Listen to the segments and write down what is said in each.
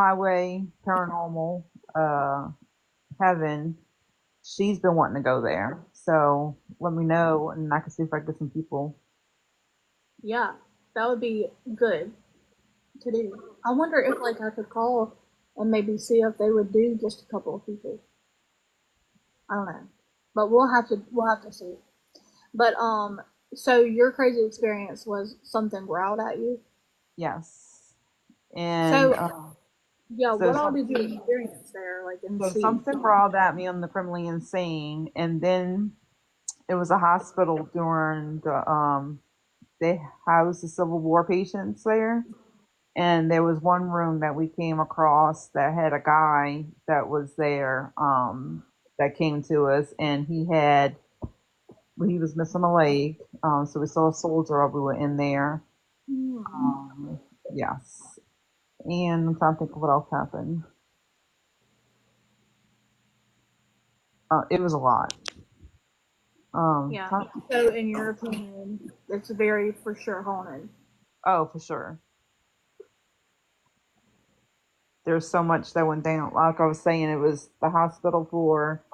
Highway Paranormal Heaven. She's been wanting to go there. So let me know, and I can see if I can get some people. Yeah, that would be good to do. I wonder if like I could call and maybe see if they would do just a couple of people. I don't know, but we'll have to see. But so your crazy experience was something growled at you. Yes. And So yeah, so what all some, did you experience there, like and so see? something brought at me on the criminally insane, and then it was a hospital during the they housed the Civil War patients there, and there was one room that we came across that had a guy that was there that came to us, and he was missing a leg, so we saw a soldier we were in there. Hmm. um, yes, and I'm trying to think of what else happened. It was a lot. Yeah. Trying- So in your opinion, it's very for sure haunted. oh, for sure, there's so much that went down. Like I was saying, it was the hospital for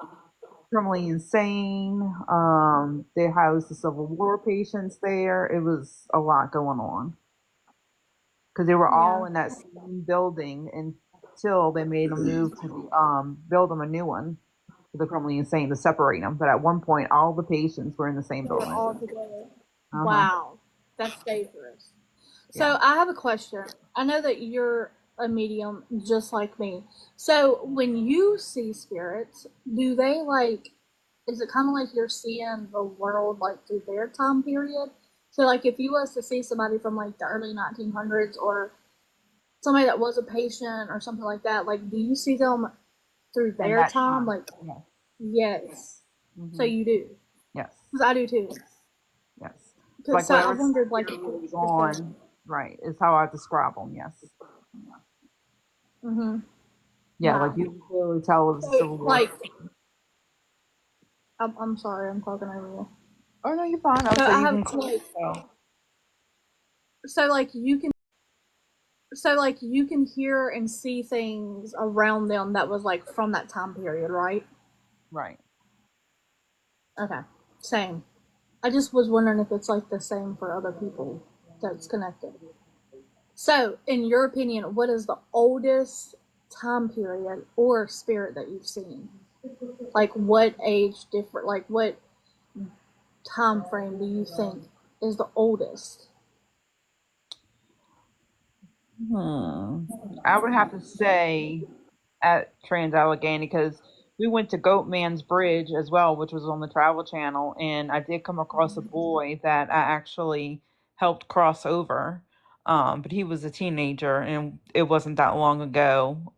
criminally insane. They housed the Civil War patients there. It was a lot going on because they were all Yeah. in that same building until they made them move to build them a new one for the criminally insane to separate them. But at one point, all the patients were in the same They were building. all together. Uh huh. Wow, that's dangerous. Yeah. So I have a question. I know that you're a medium just like me. So when you see spirits, do they like is it kind of like you're seeing the world like through their time period? So like if you was to see somebody from like the early 1900s or somebody that was a patient or something like that, like do you see them through And their that time? time. Like Yes. Yes. yes. So Hmm. you do. Yes. Because I do too. Yes. It's Cause, like so I whatever wondered like spirit was if they on. Right. Is how I describe them. Yes. mm-hmm. Yeah. Like Wow. you can clearly tell it was a So, Civil War. like, I'm sorry, I'm talking over you. Oh no, you're fine. I would So say I you have can like, tell. so like you can hear and see things around them that was like from that time period, right? Right. Okay, same. I just was wondering if it's like the same for other people that's connected. So, in your opinion, what is the oldest time period or spirit that you've seen? Like, what age different? Like, what time frame do you think is the oldest? I would have to say at Trans Allegheny because we went to Goatman's Bridge as well, which was on the Travel Channel, and I did come across a boy that I actually helped cross over. But he was a teenager, and it wasn't that long ago.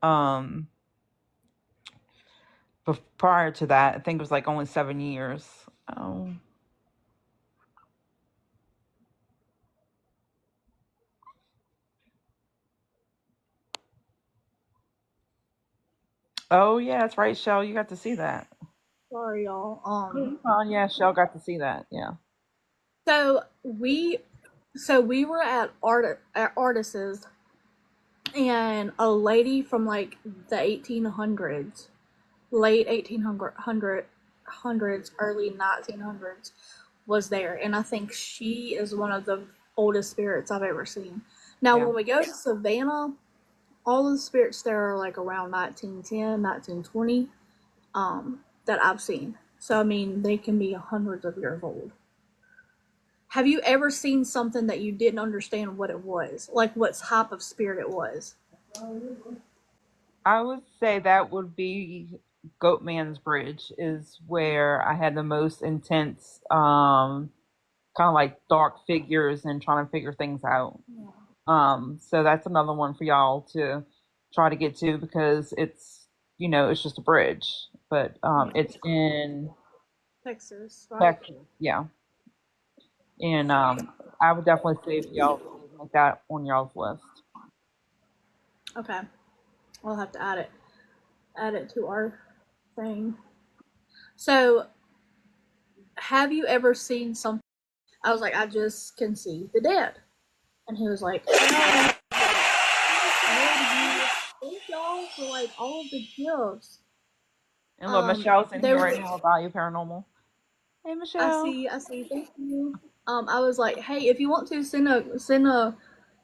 But prior to that, I think it was like only 7 years. Oh, oh yeah, that's right, Shell. You got to see that. Sorry, y'all. Oh yeah, Shell got to see that. Yeah. So we were at Artists, and a lady from like the 1800s, late 1800s, early 1900s, was there, and I think she is one of the oldest spirits I've ever seen. Now, Yeah. when we go to Savannah, all the spirits there are like around 1910, 1920, that I've seen. So I mean, they can be hundreds of years old. Have you ever seen something that you didn't understand what it was? Like what type of spirit it was? I would say that would be Goatman's Bridge is where I had the most intense, kind of like dark figures and trying to figure things out. So that's another one for y'all to try to get to because it's just a bridge, but Yeah. it's in Texas, right? Texas, yeah. And I would definitely say for y'all to make that on y'all's list. Okay. We'll have to add it to our thing. So have you ever seen something? I was like, I just can see the dead. And he was like, like all of the gifts. And look, Michelle's in They here were. right now about you, Paranormal. Hey, Michelle. I see. Thank you. I was like, hey, if you want to send a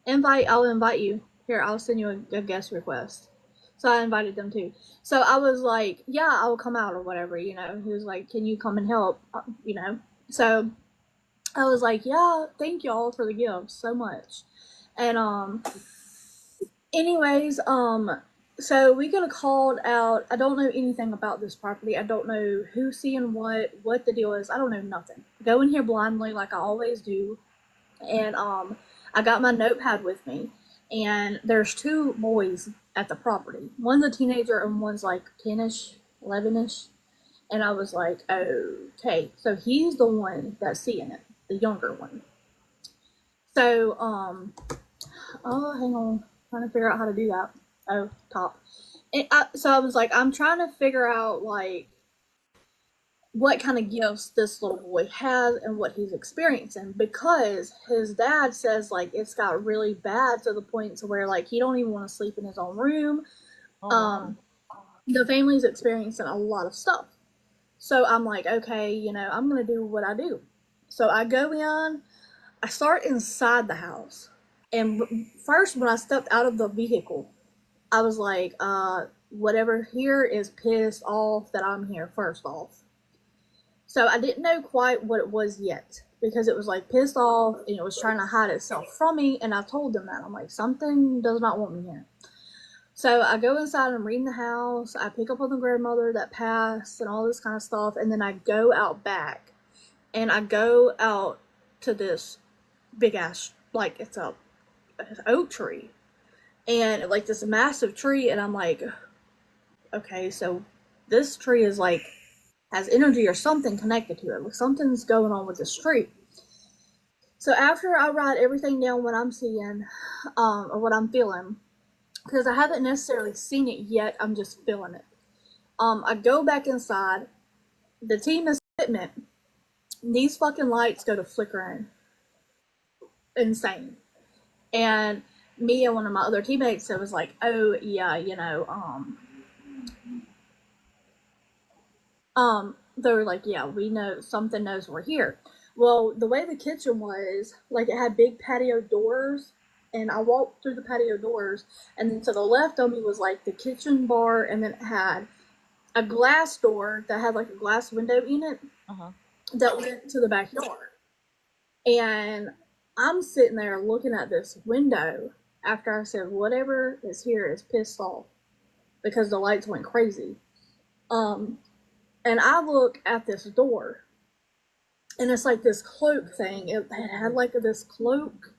invite, I'll invite you. Here, I'll send you a guest request. So I invited them too. So I was like, yeah, I'll come out or whatever. He was like, can you come and help? So I was like, yeah, thank y'all for the gifts so much. And anyways, so we got called out. I don't know anything about this property. I don't know who's seeing what the deal is. I don't know nothing. Go in here blindly like I always do. And I got my notepad with me, and there's two boys at the property. One's a teenager and one's like 10ish, 11ish. And I was like, okay, so he's the one that's seeing it, the younger one. So oh, hang on, trying to figure out how to do that. Oh, top. So I was like, I'm trying to figure out like what kind of gifts this little boy has and what he's experiencing, because his dad says like it's got really bad to the point to where like he don't even want to sleep in his own room. Oh, wow. Um, the family's experiencing a lot of stuff. So I'm like, okay, I'm gonna do what I do. So I go in, I start inside the house, and first when I stepped out of the vehicle, I was like, whatever here is pissed off that I'm here, first off. So I didn't know quite what it was yet, because it was like pissed off and it was trying to hide itself from me. And I told them that. I'm like, something does not want me here. So I go inside and I'm reading the house. I pick up on the grandmother that passed and all this kind of stuff. And then I go out back and I go out to this big ass, like it's an oak tree. And like this massive tree. And I'm like, okay, so this tree is like has energy or something connected to it. Like something's going on with this tree. So after I write everything down, what I'm seeing, or what I'm feeling, because I haven't necessarily seen it yet, I'm just feeling it. I go back inside. The team is equipment. These fucking lights go to flickering, insane. And me and one of my other teammates, I was like, oh yeah, they were like, yeah, we know something knows we're here. Well, the way the kitchen was, like it had big patio doors, and I walked through the patio doors, and then to the left of me was like the kitchen bar, and then it had a glass door that had like a glass window in it Uh-huh. that went to the backyard. And I'm sitting there looking at this window after I said whatever is here is pissed off because the lights went crazy. Um, and I look at this door, and it's like this cloak thing. It had like this cloak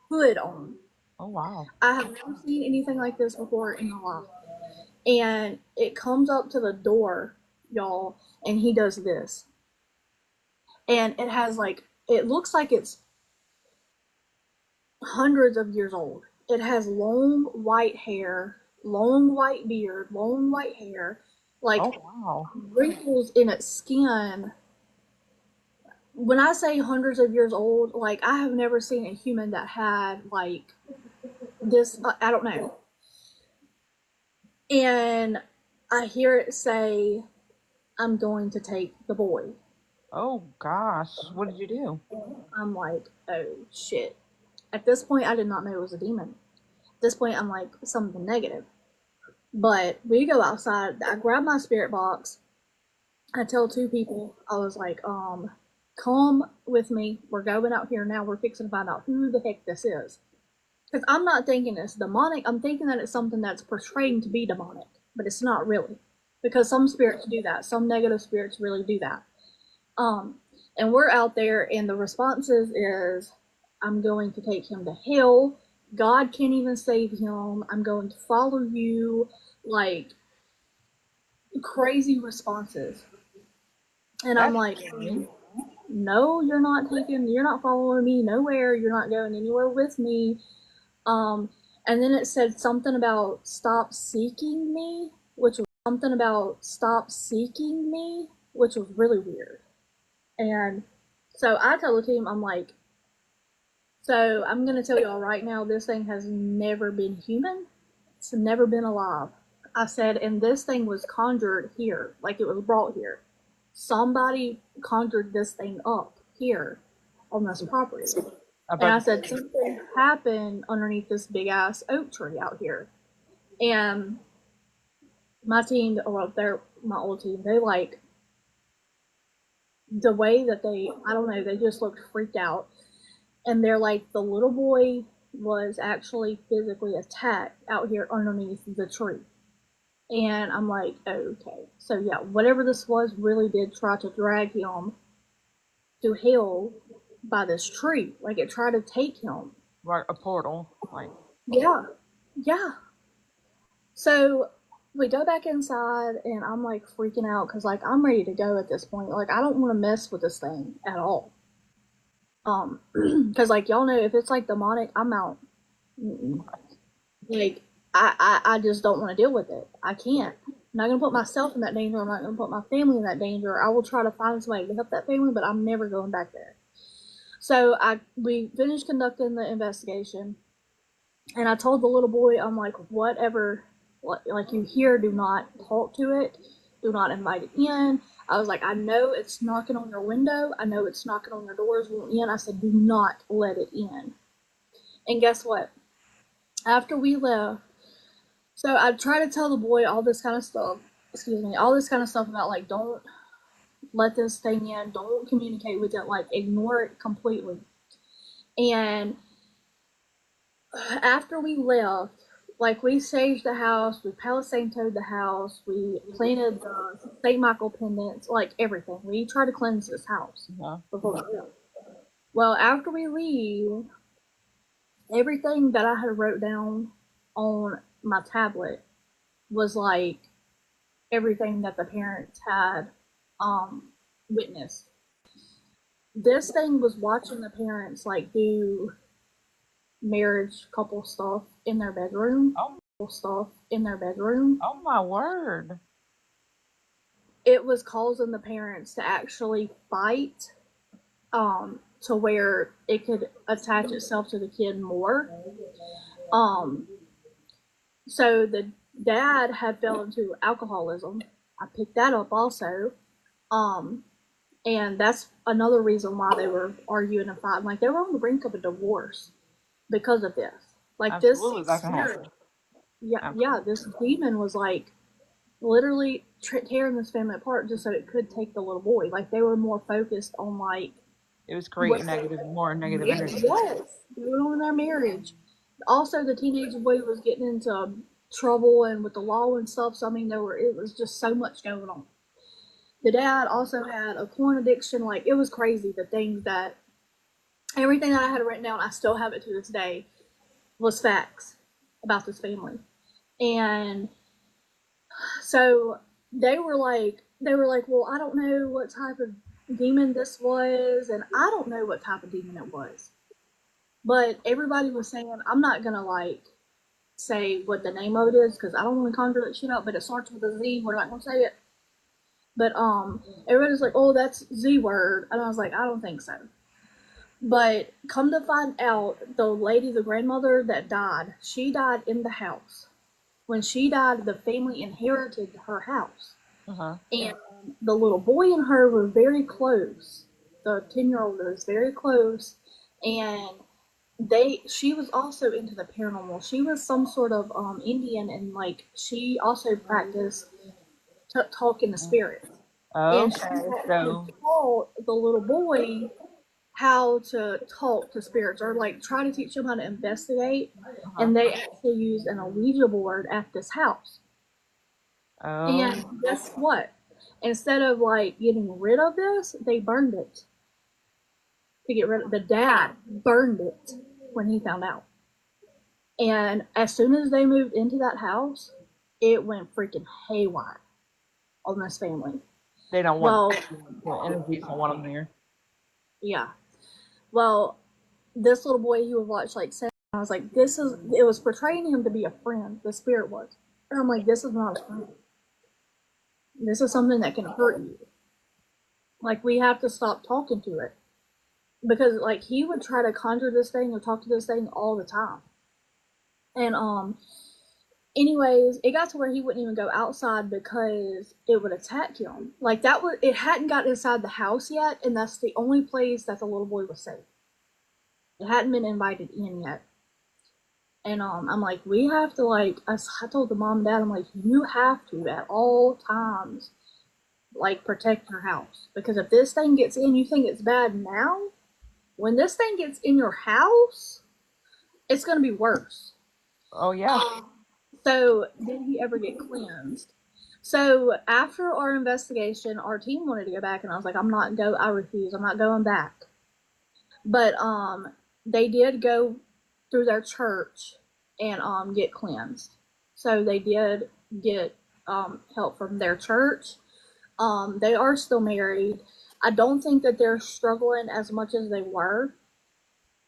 hood on. Oh, wow. I have never seen anything like this before in my life. And it comes up to the door, y'all, and he does this. And it has like, it looks like it's hundreds of years old. It has long white hair, long white beard, long white hair, Oh, like wow. wrinkles in its skin. When I say hundreds of years old, like I have never seen a human that had like this. I don't know. And I hear it say, "I'm going to take the boy." Oh, gosh. What did you do? I'm like, "Oh shit." At this point, I did not know it was a demon. At this point, I'm like something negative. But we go outside. I grab my spirit box. I tell two people, I was like, come with me. We're going out here now. We're fixing to find out who the heck this is. Because I'm not thinking it's demonic. I'm thinking that it's something that's portraying to be demonic, but it's not really. Because some spirits do that. Some negative spirits really do that. Um, and we're out there, and the responses is, I'm going to take him to hell. God can't even save him. I'm going to follow you. Like crazy responses. And I'm That's like, scary. no, you're not following me nowhere. You're not going anywhere with me. Um, and then it said something about stop seeking me, which was really weird. And so I tell the team, I'm like, so I'm gonna tell y'all right now, this thing has never been human. It's never been alive. I said, and this thing was conjured here, like it was brought here. Somebody conjured this thing up here on this property. And I But said, something happened underneath this big ass oak tree out here. And my team, or they're my old team, they like the way that they, I don't know, they just looked freaked out. And they're like, the little boy was actually physically attacked out here underneath the tree. And I'm like, okay. So yeah, whatever this was really did try to drag him to hell by this tree. Like it tried to take him. like a portal, like Yeah. Yeah. So we go back inside and I'm like freaking out because like I'm ready to go at this point. Like I don't want to mess with this thing at all. Because like y'all know if it's like demonic, I'm out. Mm-mm. Like I just don't want to deal with it. I can't. I'm not gonna put myself in that danger. I'm not gonna put my family in that danger. I will try to find somebody to help that family, but I'm never going back there. So we finished conducting the investigation, and I told the little boy, I'm like, whatever, like you hear, do not talk to it, do not invite it in. I was like, I know it's knocking on your window, I know it's knocking on your doors, won't in. I said, do not let it in. And guess what? After we left, so I try to tell the boy all this kind of stuff. Excuse me, all this kind of stuff about like don't let this thing in, don't communicate with it, like ignore it completely. And after we left, like we saged the house, we palisade the house, we planted the St. Michael pendants, like everything. We tried to cleanse this house yeah. before we left. Well, after we leave, everything that I had wrote down on my tablet was like everything that the parents had um, witnessed. This thing was watching the parents like do marriage couple stuff in their bedroom. Oh, Stuff in their bedroom. oh my word! It was causing the parents to actually fight to where it could attach itself to the kid more. Um, so the dad had fell into alcoholism. I picked that up also. Um, and that's another reason why they were arguing and fighting. Like they were on the brink of a divorce because of this. Like this Absolutely, that can spirit, happen. yeah, this demon was like literally tearing this family apart just so it could take the little boy. Like they were more focused on like It was what creating negative, more negative yes, energy. going on in their marriage. Also, the teenage boy was getting into trouble and with the law and stuff. So I mean, it was just so much going on. The dad also had a porn addiction. Like it was crazy. The things that everything that I had written down, I still have it to this day, was facts about this family. And so they were like, well, I don't know what type of demon this was, and I don't know what type of demon it was. But everybody was saying, I'm not gonna like say what the name of it is because I don't want to conjure that shit up. But it starts with a Z. We're not gonna say it. But everybody's like, oh, that's Z word, and I was like, I don't think so. But come to find out, the lady, the grandmother that died, she died in the house. When she died, the family inherited her house. Uh-huh. And the little boy and her were very close. The 10-year-old was very close. And she was also into the paranormal. She was some sort of Indian, and like she also practiced talking to spirits. And she Okay, had so taught the little boy how to talk to spirits or like try to teach them how to investigate. uh-huh. And they actually used an Ouija board at this house. And Oh, guess what? Instead of like getting rid of this, they burned it to get rid of the dad burned it when he found out. And as soon as they moved into that house, it went freaking haywire on this family. they don't want Well, the energies. Don't want them there. yeah. Well, this little boy he would watch like I was like, this is it was portraying him to be a friend, the spirit was. And I'm like, this is not a friend. This is something that can hurt you. Like we have to stop talking to it. Because like he would try to conjure this thing or talk to this thing all the time. And Anyways, it got to where he wouldn't even go outside because it would attack him. Like that was it hadn't got inside the house yet, and that's the only place that the little boy was safe. It hadn't been invited in yet. And I'm like, we have to like I told the mom and dad, I'm like, you have to at all times like protect your house because if this thing gets in, you think it's bad now. When this thing gets in your house, it's gonna be worse. Oh yeah. So did he ever get cleansed? So after our investigation, our team wanted to go back, and I was like, I refuse. I'm not going back. But they did go through their church and get cleansed. So they did get help from their church. They are still married. I don't think that they're struggling as much as they were.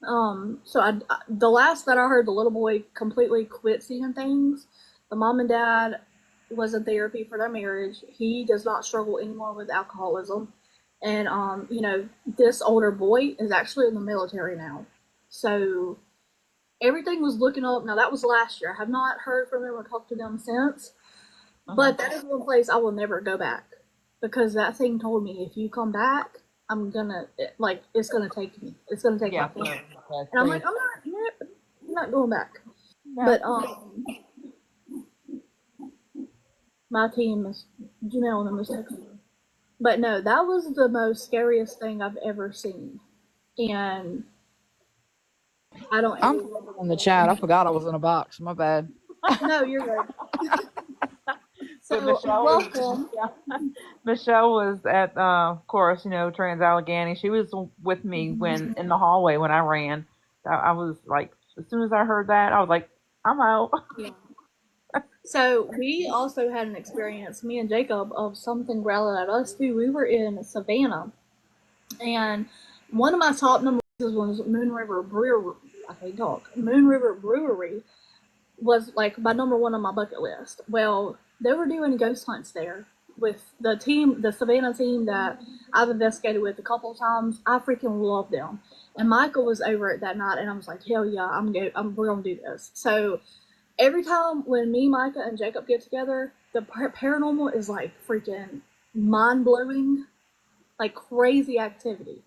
The last that I heard, the little boy completely quit seeing things. The mom and dad was in therapy for their marriage. He does not struggle anymore with alcoholism, and this older boy is actually in the military now. So everything was looking up. Now that was last year. I have not heard from them or talked to them since. But that is one place I will never go back because that thing told me if you come back, it's gonna take me. It's gonna take my family. And I'm like, I'm not going back. No. But my team is Janelle and them is texting me. But no, that was the most scariest thing I've ever seen. And I don't. I'm in the chat. I forgot I was in a box. My bad. No, you're good. So Michelle welcome. Michelle was at, of course, Trans Allegheny. She was with me when in the hallway when I ran. I was like, as soon as I heard that, I was like, I'm out. Yeah. So we also had an experience, me and Jacob, of something growling at us too. We were in Savannah, and one of my top number was Moon River Brewery. I can't talk. Moon River Brewery was like my number one on my bucket list. Well, they were doing ghost hunts there with the team, the Savannah team that I've investigated with a couple of times. I freaking love them. And Michael was over it that night, and I was like, hell yeah, we're gonna do this. So every time when me, Micah, and Jacob get together, the paranormal is like freaking mind blowing, like crazy activity.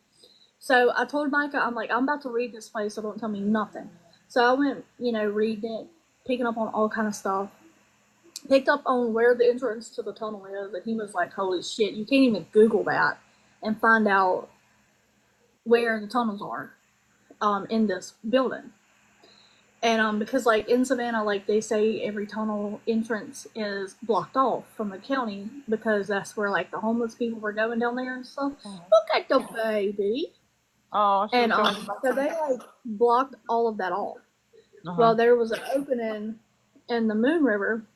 So I told Micah, I'm like, I'm about to read this place, so don't tell me nothing. So I went, reading it, picking up on all kind of stuff. Picked up on where the entrance to the tunnel is, and he was like, holy shit, you can't even Google that and find out where the tunnels are in this building. And because like in Savannah, like they say every tunnel entrance is blocked off from the county because that's where like the homeless people were going down there and stuff. Look at the baby. Oh, And so they like blocked all of that off. Uh-huh. Well, there was an opening in the Moon River.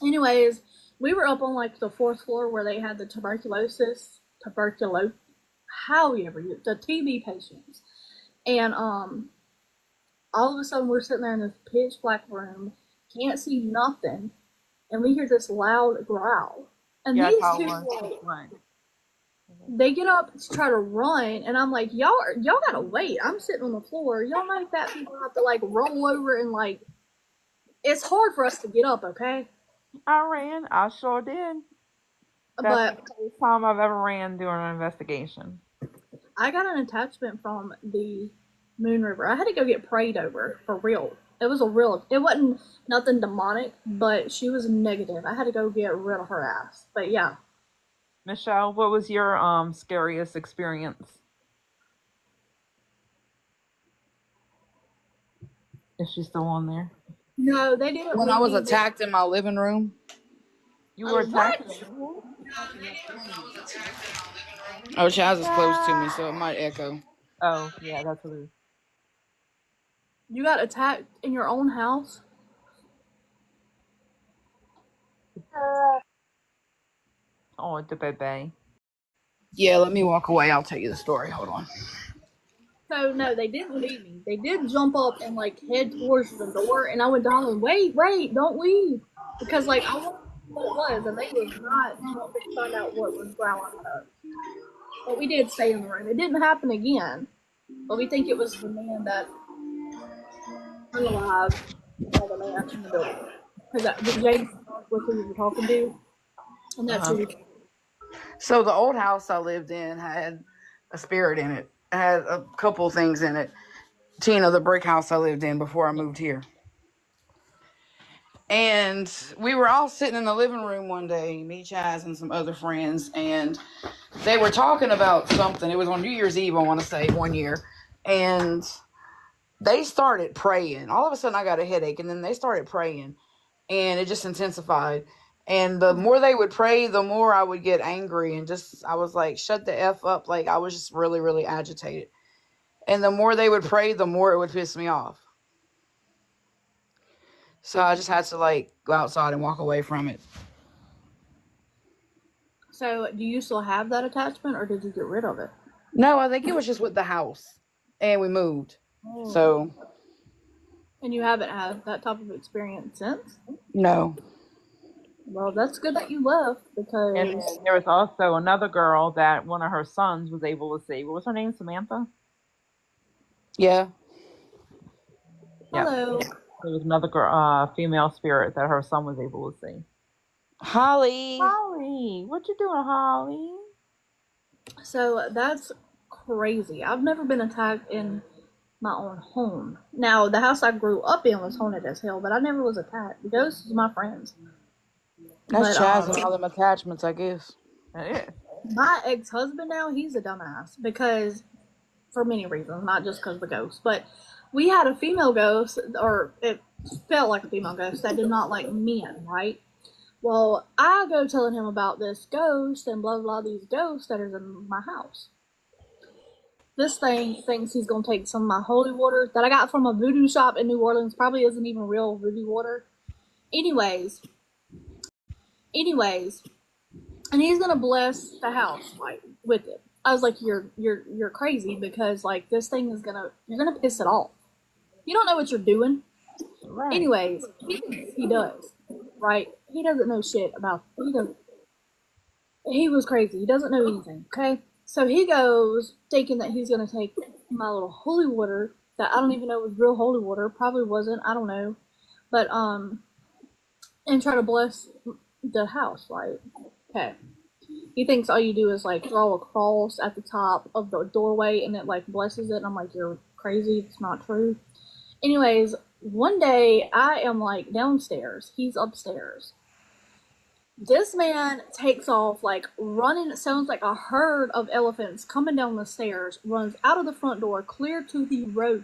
Anyways, we were up on like the fourth floor where they had the however the TB patients, and all of a sudden we're sitting there in this pitch black room, can't see nothing, and we hear this loud growl, and these two they get up to try to run, and I'm like, y'all gotta wait. I'm sitting on the floor. Y'all know that people have to like roll over and like, it's hard for us to get up, okay? I ran. I sure did. That's the first time I've ever ran during an investigation. I got an attachment from the Moon River. I had to go get prayed over for real. It wasn't nothing demonic, but she was negative. I had to go get rid of her ass. But yeah. Michelle, what was your scariest experience? Is she still on there? No, they didn't. When I was attacked in my living room. You were attacked? Oh, Chaz is close to me, so it might echo. Oh, yeah, that's what it is. You got attacked in your own house? Oh, the baby. Yeah, let me walk away. I'll tell you the story. Hold on. So no, they didn't leave me. They did jump up and like head towards the door, and I went down and wait, don't leave, because like I wanted to know what it was, and they was not wanting to find out what was growling at us. But we did stay in the room. It didn't happen again, but we think it was the man that hung alive by the man in the building. Because James was who you were talking to, and that's who. So the old house I lived in had a spirit in it. It had a couple things in it. Tina, the brick house I lived in before I moved here. And we were all sitting in the living room one day, me, Chaz, and some other friends, and they were talking about something. It was on New Year's Eve, I want to say, one year. And they started praying. All of a sudden, I got a headache, and then they started praying, and it just intensified. And the more they would pray, the more I would get angry, and just, I was like, shut the F up. Like, I was just really, really agitated. And the more they would pray, the more it would piss me off. So I just had to, like, go outside and walk away from it. So, do you still have that attachment, or did you get rid of it? No, I think it was just with the house, and we moved. Oh. So, and you haven't had that type of experience since? no. Well, that's good that you left, because... And there was also another girl that one of her sons was able to see. What was her name? Samantha? Yeah. Hello. Yep. There was another girl, female spirit that her son was able to see. Holly. Holly, what you doing, Holly? So that's crazy. I've never been attacked in my own home. Now, the house I grew up in was haunted as hell, but I never was attacked. Ghosts is my friends. That's Chaz and all them attachments, I guess. That is. My ex-husband now, he's a dumbass, because, for many reasons, not just because of the ghost, but we had a female ghost, or it felt like a female ghost, that did not like men, right? Well, I go telling him about this ghost and blah, blah, these ghosts that are in my house. This thing thinks he's going to take some of my holy water that I got from a voodoo shop in New Orleans. Probably isn't even real voodoo water. Anyways, and he's going to bless the house, like, with it. I was like, you're crazy, because, like, this thing is you're going to piss it off. You don't know what you're doing. Right. Anyways, he does. Right? He doesn't know shit about he was crazy. He doesn't know anything, okay? So he goes thinking that he's gonna take my little holy water that I don't even know was real holy water, probably wasn't, I don't know. But and try to bless the house, right? Okay. He thinks all you do is like draw a cross at the top of the doorway and it like blesses it, and I'm like, you're crazy, it's not true. Anyways, one day I am like downstairs, he's upstairs. This man takes off like running, it sounds like a herd of elephants coming down the stairs, runs out of the front door, clear to the road.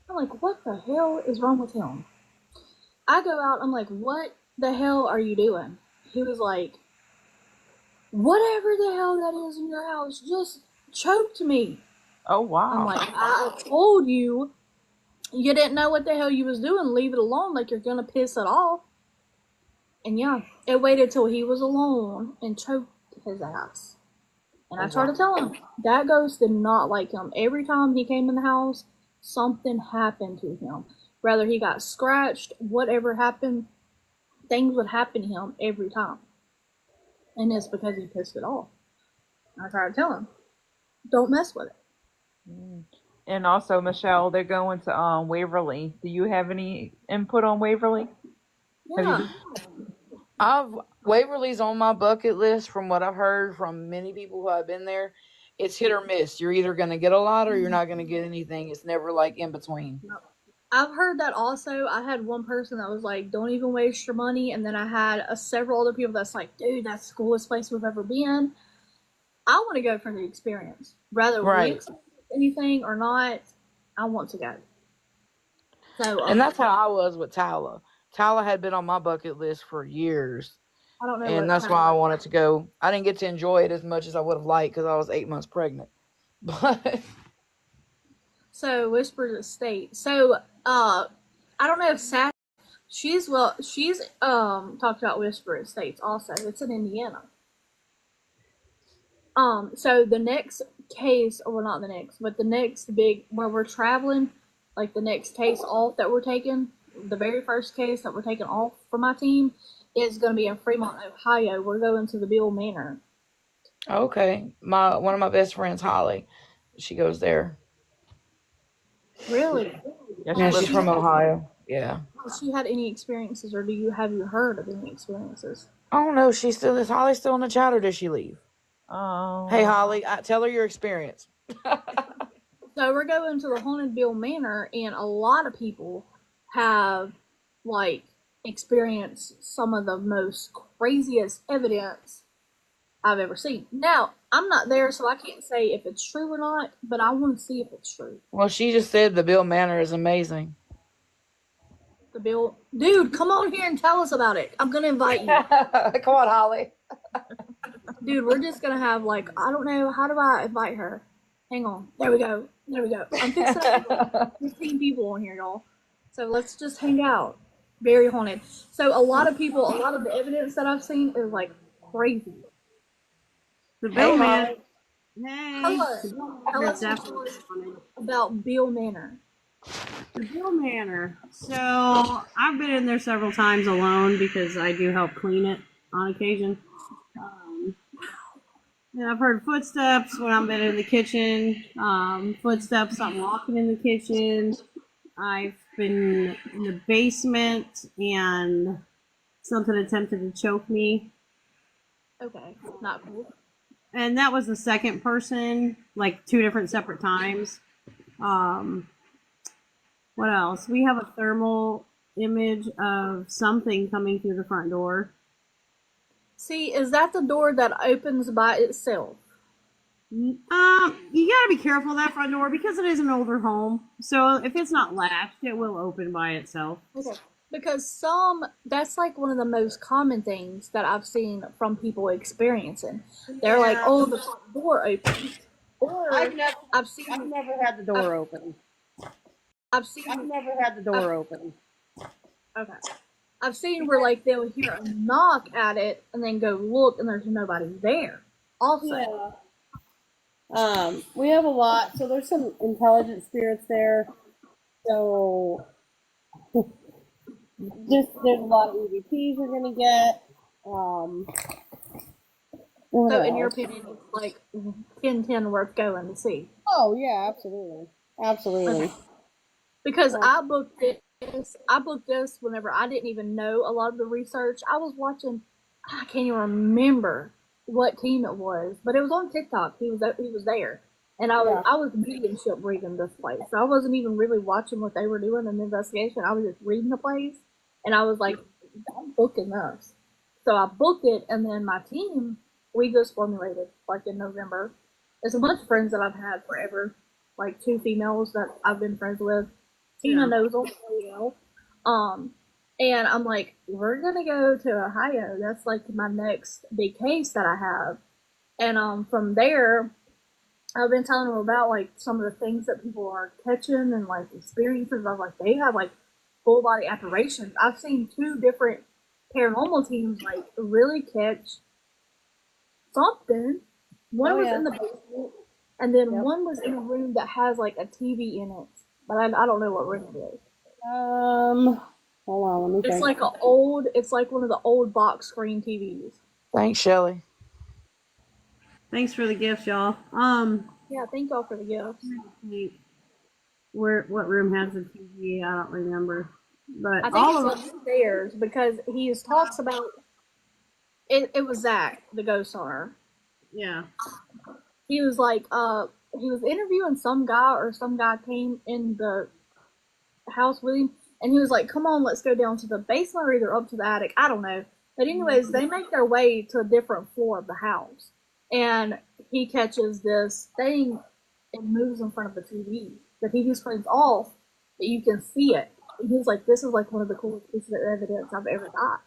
I'm like, what the hell is wrong with him? I go out, I'm like, what the hell are you doing? He was like, whatever the hell that is in your house just choked me. Oh, wow. I'm like, I told you, you didn't know what the hell you was doing. Leave it alone, like you're gonna piss it off. And yeah, it waited till he was alone and choked his ass. And I tried to tell him, that ghost did not like him. Every time he came in the house, something happened to him. Whether he got scratched, whatever happened, things would happen to him every time. And it's because he pissed it off. I tried to tell him, don't mess with it. And also, Michelle, they're going to Waverly. Do you have any input on Waverly? Yeah. Waverly's on my bucket list from what I've heard from many people who have been there. It's hit or miss. You're either going to get a lot or you're not going to get anything. It's never like in between. I've heard that also. I had one person that was like, don't even waste your money. And then I had several other people that's like, dude, that's the coolest place we've ever been. I want to go for the experience. Rather we experience anything or not, I want to go. So, and that's how I was with Tala. Tala had been on my bucket list for years. I don't know. And that's why I wanted to go. I didn't get to enjoy it as much as I would have liked because I was 8 months pregnant. But so Whispered Estate. So I don't know if she's talked about Whispered Estates also. It's in Indiana. So the next case, or well, not the next, but the next big where we're traveling, like the next case off that we're taking, the very first case that we're taking off for my team is going to be in Fremont, Ohio. We're going to the Bill Manor. Okay, one of my best friends, Holly, she goes there. Really? Yeah, she's from Ohio. Yeah. Has she had any experiences, or have you heard of any experiences? Oh no, is Holly still in the chat or did she leave? Hey Um, Holly, tell her your experience. So we're going to the Haunted Bill Manor, and a lot of people have like experienced some of the most craziest evidence I've ever seen. Now, I'm not there, so I can't say if it's true or not, but I want to see if it's true. Well, she just said the Bill Manor is amazing. The Bill, dude, come on here and tell us about it. I'm gonna invite you. Come on, Holly. Dude, we're just gonna have like, I don't know, how do I invite her? Hang on. There we go. There we go. I'm fixing 15 people on here, y'all. So let's just hang out. Very haunted. So a lot of the evidence that I've seen is like crazy. The Hey, Bill Man. Holly. Hey. Tell us about Bill Manor. The Bill Manor. So I've been in there several times alone because I do help clean it on occasion. And I've heard footsteps when I've been in the kitchen. Footsteps, something walking in the kitchen. I've been in the basement and something attempted to choke me. Okay, not cool. And that was the second person, like 2 different separate times. What else? We have a thermal image of something coming through the front door. See, is that the door that opens by itself? You gotta be careful of that front door because it is an older home. So if it's not latched, it will open by itself. Okay. Because that's like one of the most common things that I've seen from people experiencing. They're like, "Oh, the front door opens," or I've never had the door open. I've seen open. okay. I've seen where like they'll hear a knock at it and then go look and there's nobody there. Also, Yeah. We have a lot. So there's some intelligent spirits there. So there's a lot of EVPs you're gonna get. so in your opinion, it's like 10 worth going to see. Oh yeah, absolutely. Okay. Because I booked this whenever I didn't even know a lot of the research. I was watching, I can't even remember what team it was, but it was on TikTok. He was there, and I was mediumship reading this place. So I wasn't even really watching what they were doing in the investigation. I was just reading the place, and I was like, I'm booking this. So I booked it, and then my team, we just formulated like in November. There's a bunch of friends that I've had forever, like 2 females that I've been friends with. Tina knows them really well. And I'm like, we're gonna go to Ohio. That's like my next big case that I have. And from there, I've been telling them about like some of the things that people are catching and like experiences. I was like, they have like full body apparitions. I've seen 2 different paranormal teams like really catch something. One was in the basement, and then one was in a room that has like a TV in it. But I don't know what room it is. Hold on, let me think. It's like one of the old box screen TVs. Thanks, Shelly. Thanks for the gifts, y'all. Yeah, thank y'all for the gifts. What room has a TV? I don't remember. But I think it's upstairs because he talks about it. It was Zach, the ghost hunter. Yeah. He was like, he was interviewing some guy, or some guy came in the house with him, and he was like, come on, let's go down to the basement or either up to the attic. I don't know. But anyways, they make their way to a different floor of the house, and he catches this thing. It moves in front of the TV. The TV screen's off, but you can see it. And he was like, this is like one of the coolest pieces of evidence I've ever got.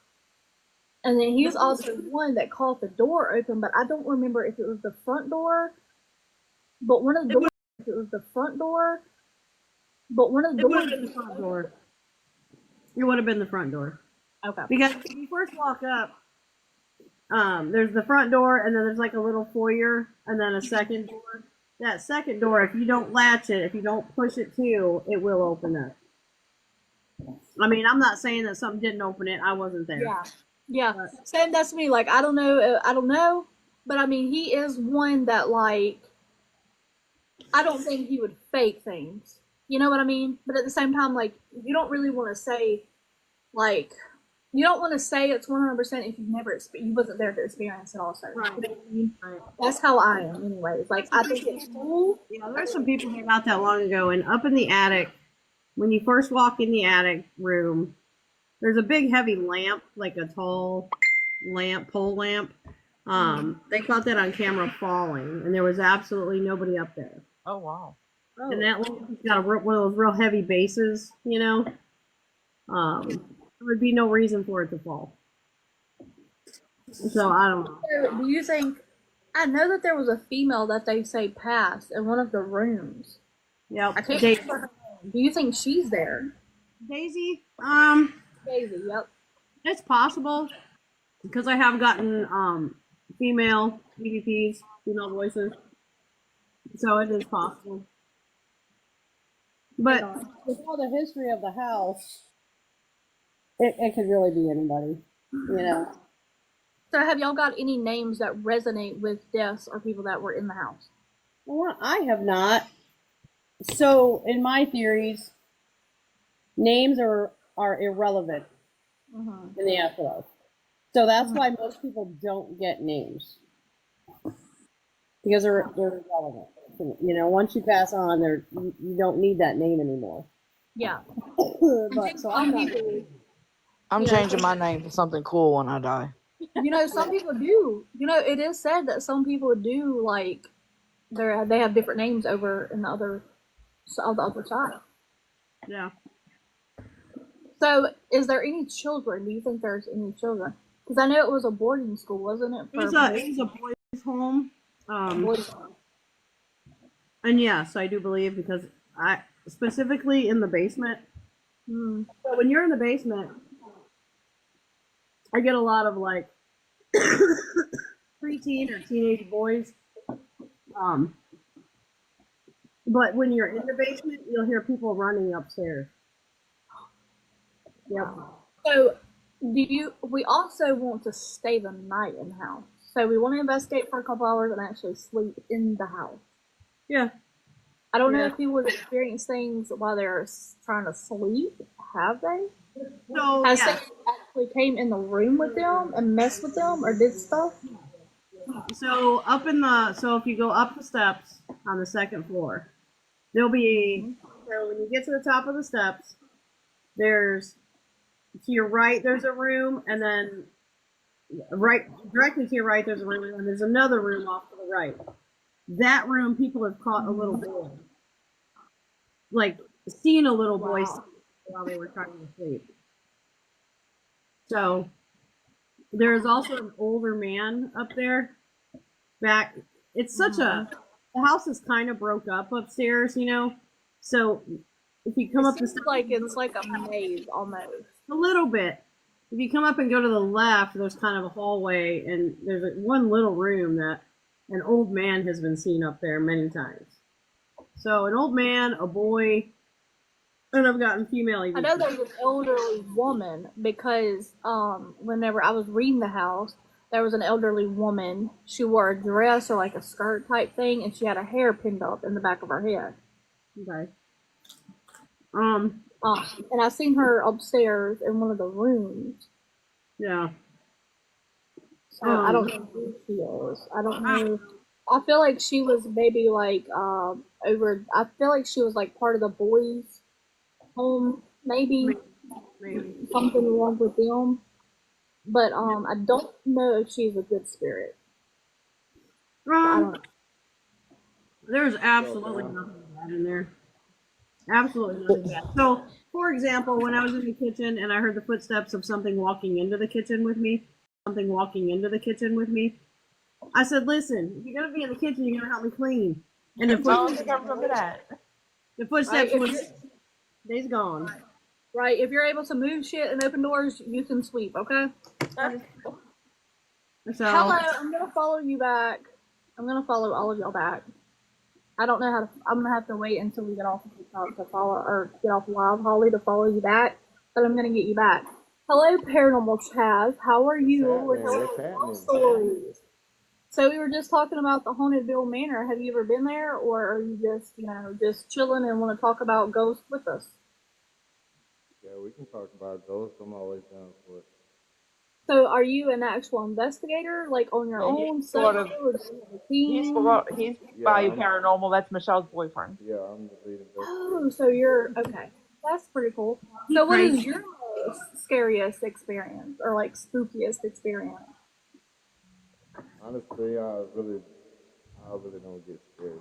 And then he was also one that caught the door open, but I don't remember if it was the front door. But one of the doors, if it was the front door. But one of the doors. It would have been the front door. It would have been the front door. Okay. Because when you first walk up, there's the front door, and then there's like a little foyer, and then a second door. That second door, if you don't latch it, if you don't push it to, it will open up. I mean, I'm not saying that something didn't open it. I wasn't there. Yeah. Same. That's me. Like, I don't know. But I mean, he is one that like, I don't think he would fake things. You know what I mean? But at the same time, like, you don't really want to say, like, you don't want to say it's 100% if you've never you wasn't there to experience it also. Right. You know what I mean? Right. That's how I am anyways. Like, I think it's cool. Yeah, there's some people here not that long ago, and up in the attic, when you first walk in the attic room, there's a big heavy lamp, like a tall lamp, pole lamp. They caught that on camera falling, and there was absolutely nobody up there. Oh wow. And that lamp's got one of those real heavy bases, you know. There would be no reason for it to fall. So I don't know. So, do you think? I know that there was a female that they say passed in one of the rooms. Yep. I can't Daisy. remember her name. Do you think she's there? Daisy. Daisy. Yep. It's possible because I have gotten female EVPs, female voices, so it is possible. But with all the history of the house, it could really be anybody, you know. So, have y'all got any names that resonate with deaths or people that were in the house? Well, I have not. So, in my theories, names are irrelevant in the afterlife. So that's why most people don't get names because they're irrelevant. You know, once you pass on, you don't need that name anymore. Yeah. But so I'm changing my name to something cool when I die. You know, some people do. You know, it is said that some people do, like, they have different names over in the other side. Yeah. So, is there any children? Do you think there's any children? Because I know it was a boarding school, wasn't it? It was a boys' home. Boys' home. And yes, I do believe because I specifically in the basement. So when you're in the basement, I get a lot of like preteen or teenage boys. But when you're in the basement, you'll hear people running upstairs. Yep. So, we also want to stay the night in the house. So we want to investigate for a couple hours and actually sleep in the house. Yeah. I don't know if people would experience things while they're trying to sleep. Have they? So Has yeah. someone actually came in the room with them and messed with them or did stuff? So so if you go up the steps on the second floor, there'll be so when you get to the top of the steps, there's to your right there's a room, and then right directly to your right there's a room, and then there's another room off to the right. That room, people have caught a little boy, like seen a little boy while they were trying to sleep. So there's also an older man up there. Back, it's such the house is kind of broke up upstairs, you know. So if you come up the steps, like it's like a maze almost. a little bit. If you come up and go to the left, there's kind of a hallway, and there's one little room that an old man has been seen up there many times. So an old man, a boy, and I've gotten female. I know there was an elderly woman because whenever I was reading the house, there was an elderly woman. She wore a dress or like a skirt type thing, and she had her hair pinned up in the back of her head. Okay. And I seen her upstairs in one of the rooms. Yeah. So I don't know who she is. I don't know. I feel like she was maybe like over. I feel like she was like part of the boys' home, maybe something wrong with them. But I don't know if she's a good spirit. I don't know. There's absolutely nothing bad in there. Absolutely nothing bad. So, for example, when I was in the kitchen and I heard the footsteps of something walking into the kitchen with me, I said, "Listen, if you're gonna be in the kitchen, you're gonna help me clean." And the footsteps was they's gone. Right. If you're able to move shit and open doors, you can sweep. Okay. So, Hello. I'm gonna follow you back. I'm gonna follow all of y'all back. I don't know how to. I'm gonna have to wait until we get off of TikTok to follow, or get off live, Holly, to follow you back. But I'm gonna get you back. Hello, Paranormal Chaz. How are you? We're telling stories. So we were just talking about the Haunted Bill Manor. Have you ever been there, or are you just, just chilling and want to talk about ghosts with us? Yeah, we can talk about ghosts. I'm always down for it. So are you an actual investigator, like on your Yeah, he's own sort solo, of. or do you have a He's team? he's Yeah, by I'm. paranormal. That's Michelle's boyfriend. Yeah, I'm the lead investigator. Oh, so you're okay. That's pretty cool. So what is your most scariest experience, or like spookiest experience? Honestly, I really don't get scared.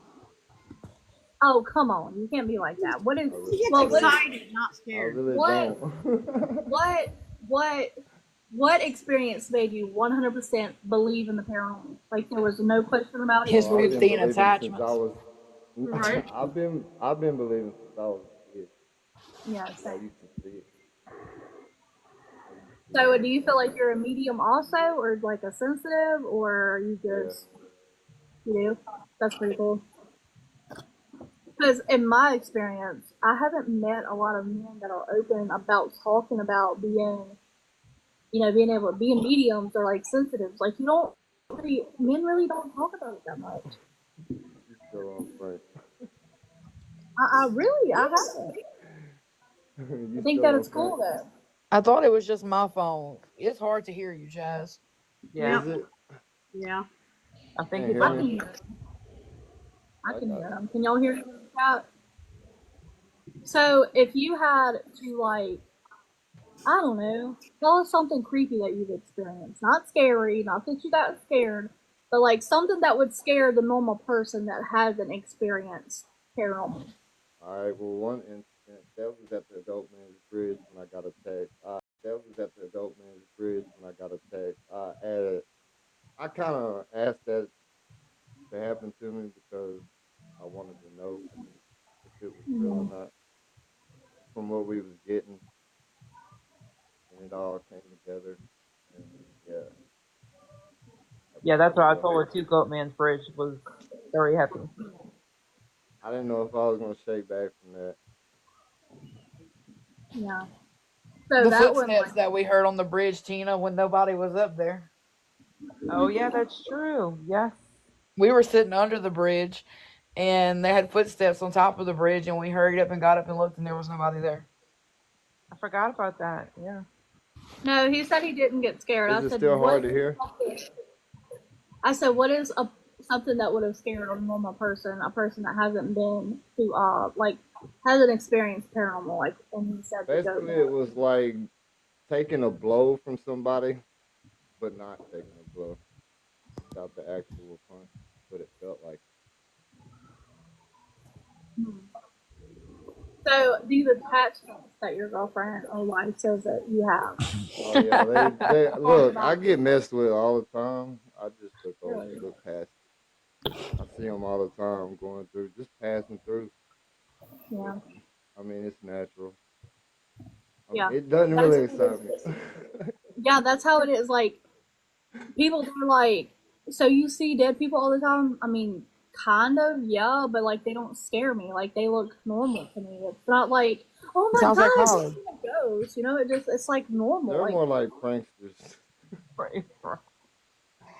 Oh, come on. You can't be like that. What is I He really, gets I well what really, is excited, not I scared. really what don't. what what experience made you 100% believe in the paranormal? Like there was no question about it. His Oh, You I've just been 15 believing since I attachments. was. right. I've been believing since I was a kid. Yeah, I same. used to see it. I used to see it So all do you the feel time. like you're a medium also, or like a sensitive, or are you Yeah. just you do? That's pretty cool. Because in my experience, I haven't met a lot of men that are open about talking about being able to be mediums or like sensitives. Like you don't men really don't talk about it that much. You still on point. I really, I haven't. I You think still that on it's point. cool though. I thought it was just my phone. It's hard to hear you, Chaz. Yeah, Is Yep. it? Yeah. I think Can't it's hear I me? can hear them. I I can got hear you. them. Can y'all hear me in the chat? So if you had to like, I don't know, tell us something creepy that you've experienced. Not scary, not that you got scared, but like something that would scare the normal person that hasn't experienced paranormal. All right. Well, one incident that was at the adult man's bridge when I got attacked. That was at the adult man's bridge when I got attacked. I kind of asked that to happen to me because I wanted to know if it was real or Mm-hmm. not. From what we was getting, and it all came together. And yeah, that's yeah. That's pretty what I much told it. her too. Goatman's Bridge was very heavy. I didn't know if I was gonna shake back from that. Yeah. So The that one, footsteps like, that we heard on the bridge, Tina, when nobody was up there. Oh yeah, that's true. Yes, We were sitting under the bridge and they had footsteps on top of the bridge and we hurried up and got up and looked and there was nobody there. I forgot about that. Yeah. no, he said he didn't get scared. Is I it said, still hard what? to hear? What is something that would have scared a normal person, a person that hasn't been to, like, hasn't experienced paranormal, like, and he said the goat Basically, man. it was like taking a blow from somebody, but not taking a blow without the actual punch, but it felt like. Hmm. So these attachments that your girlfriend or wife says that you have, Oh yeah, they talk look. I about get messed with all the time. I just really. look past it. I see them all the time going through, just passing through. Yeah. I mean, it's natural. I mean, Yeah. it doesn't That's really excite me. yeah, that's how it is. Like people are like, so you see dead people all the time? I mean, kind of, yeah, but like they don't scare me. Like they look normal to me. It's not like, oh my Sounds like gosh, Holly. it's a ghost. It's like normal. They're Like more like pranksters. Right.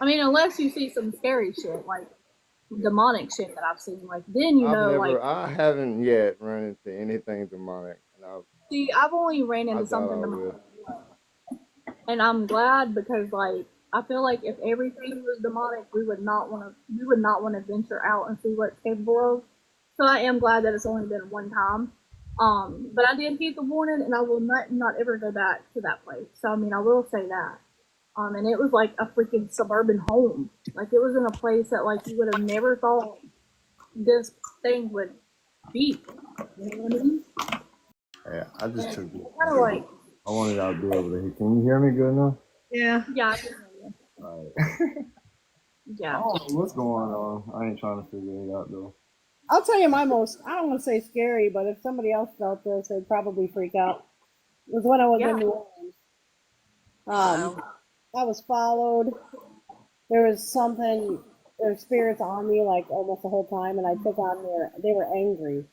I mean, unless you see some scary shit, like demonic shit that I've seen, like then like I haven't yet run into anything demonic, and see, I've only ran I into doubt something I demonic, will. and I'm glad because like I feel like if everything was demonic, we would not want to venture out and see what it's capable of. So I am glad that it's only been one time. But I did heed the warning, and I will not ever go back to that place. So I mean, I will say that. And it was like a freaking suburban home. Like it was in a place that like you would have never thought this thing would be. You know what I mean? Yeah, I just took it. Kind of like, I wanted y'all to be able to hear. Can you hear me good enough? Yeah. yeah, I can hear you. All right. I Yeah, don't know what's going on. I ain't trying to figure it out though. I'll tell you my most, I don't want to say scary, but if somebody else felt this, they'd probably freak out. It was when I was yeah. in New Orleans. Uh-oh. I was followed. There was something, there were spirits on me like almost the whole time, and I took on they were angry.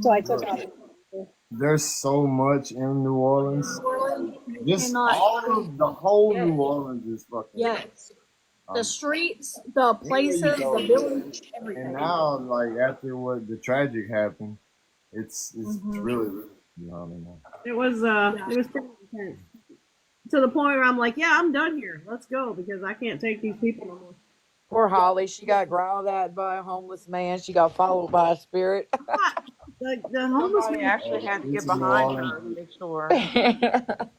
So I Mm-hmm. took Look, on. there's so much in New Orleans. Orland, you Just cannot. all of the whole Yes, New Orleans is fucking. yes. The streets, the places, the buildings, And everything. now, like after what the tragic happened, it's Mhm. really phenomenal. It was pretty intense. To the point where I'm like, yeah, I'm done here. Let's go because I can't take these people no more. Poor Holly, she got growled at by a homeless man. She got followed by a spirit. The homeless Somebody man. actually had to This get is New behind her to Orleans. make sure.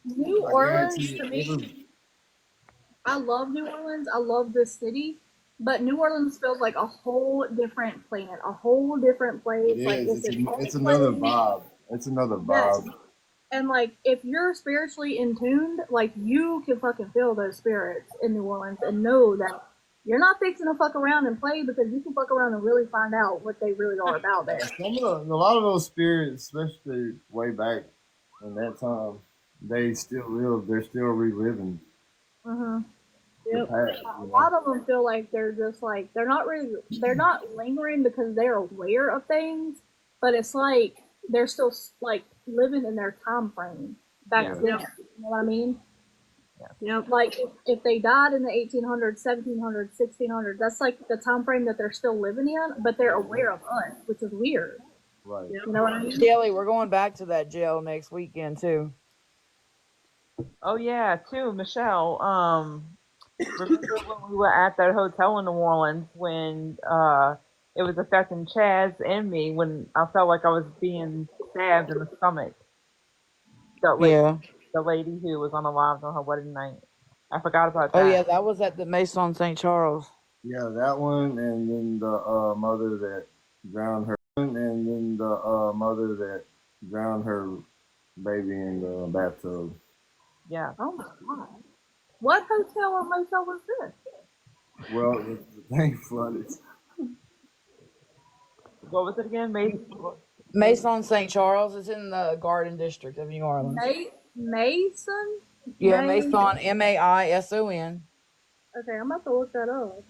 New I Orleans, guarantee to you, me, I love New Orleans. I love this city. But New Orleans feels like a whole different planet, a whole different it place. Like, is. it's its It's own another place. vibe. It's another Yes. vibe. And, like, if you're spiritually in tuned, like, you can fucking feel those spirits in New Orleans and know that you're not fixing to fuck around and play because you can fuck around and really find out what they really are about there. A lot of those spirits, especially way back in that time, they still live. They're still reliving Mm-hmm. the Yep. past. A You know? lot of them feel like they're just like they're not lingering because they're aware of things, but it's like they're still like living in their time frame back Yeah. then. You know what I mean? Yep. Like if they died in the 1800s, 1700s, 1600s, that's like the time frame that they're still living in, but they're aware of us, which is weird. Right. You know what I mean? Shelly, we're going back to that jail next weekend too. Oh yeah, too, Michelle. Remember when we were at that hotel in New Orleans when it was affecting Chaz and me when I felt like I was being stabbed in the stomach. The lady, Yeah. the lady who was on the live on her wedding night. I forgot about Oh yeah, that. that was at the Maison St. Charles. Yeah, that one, and then the mother that drowned her, and then the mother that drowned her baby in the bathtub. Yeah. Oh my god. What hotel or motel was this? Well, the thing flooded. What was it again? Mason. Maison St. Charles is in the Garden District of New Orleans. Mason? Yeah, May Maison, Maison. Okay, I'm about to look that up.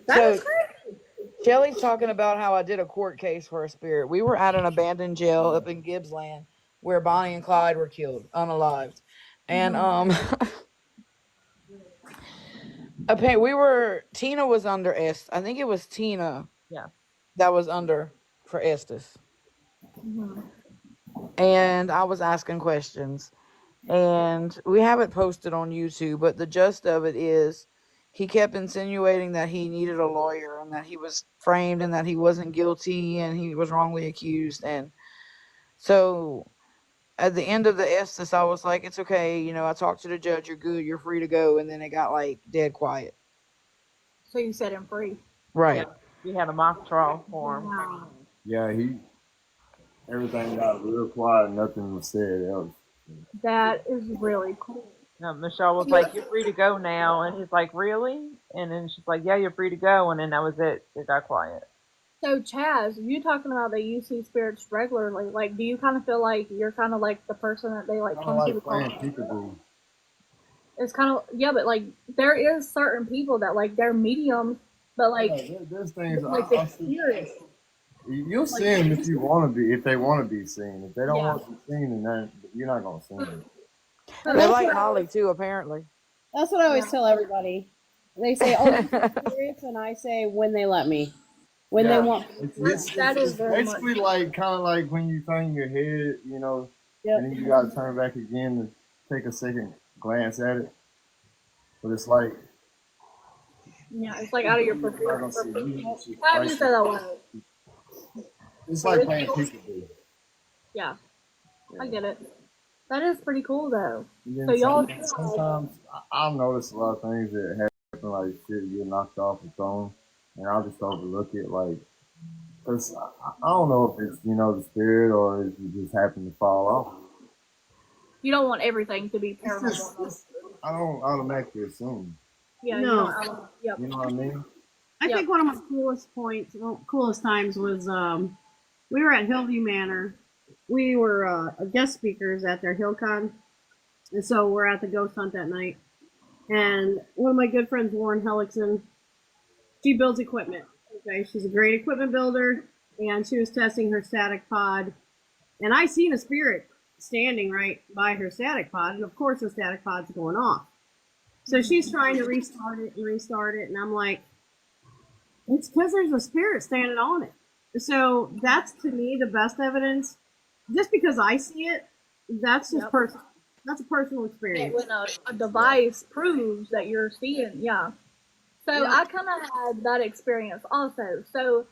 That is So crazy. Shelly's talking about how I did a court case for a spirit. We were at an abandoned jail up in Gibbsland where Bonnie and Clyde were killed, unalived. And apparently we were Tina was under Est. I think it was Tina Yeah. that was under for Estes. And I was asking questions. And we have it posted on YouTube, but the gist of it is he kept insinuating that he needed a lawyer and that he was framed and that he wasn't guilty and he was wrongly accused. And so at the end of the Estes, I was like, it's okay. You know, I talked to the judge. You're good. You're free to go. And then it got like dead quiet. So you set him free. Right. We had a mock trial for him. Wow. Yeah, everything got real quiet. Nothing was said else. That is really cool. Michelle was like, "You're free to go now," and he's like, "Really?" And then she's like, "Yeah, you're free to go." And then that was it. It got quiet. So Chaz, you talking about that you see spirits regularly? Like, do you kind of feel like you're kind of like the person that they like Kind of come to the like playing call? peekaboo. It's kind of yeah, but like there is certain people that like they're mediums, but like There's things like the spirits. you'll see them if you want to be, if they want to be seen. If they don't Yeah. want to be seen, then you're not gonna see them. They like Holly too, apparently. That's what I always tell everybody. They say, "Oh, you see spirits," and I say, "When they let me, when they want." That is It's very basically much. like kind of like when you turn your head, you know, Yep. and then you gotta turn back again to take a second glance at it. But it's like Yeah, it's like out of your you're not gonna see perspective. you. It's just How do you like- say that word? It's like playing peekaboo. Yeah, I get it. That is pretty cool though. And then So y'all, sometimes I'll notice a lot of things that happen, like shit get knocked off the phone, and I'll just overlook it, like, cause I don't know if it's the spirit or if it just happened to fall off. you don't want everything to be paranormal. I don't automatically assume. Yeah, No. Yep. You know what I mean? I Yep. think one of my coolest times was we were at Hillview Manor. We were guest speakers at their HillCon, and so we're at the ghost hunt that night. And one of my good friends, Lauren Hellickson, she builds equipment. Okay, she's a great equipment builder, and she was testing her static pod, and I seen a spirit standing right by her static pod, and of course the static pod's going off. So she's trying to restart it, and I'm like, it's because there's a spirit standing on it. So that's to me the best evidence. Just because I see it, that's just Yep. personal. That's a personal experience. When a device proves that you're seeing, yeah. So Yep. I kind of had that experience also. So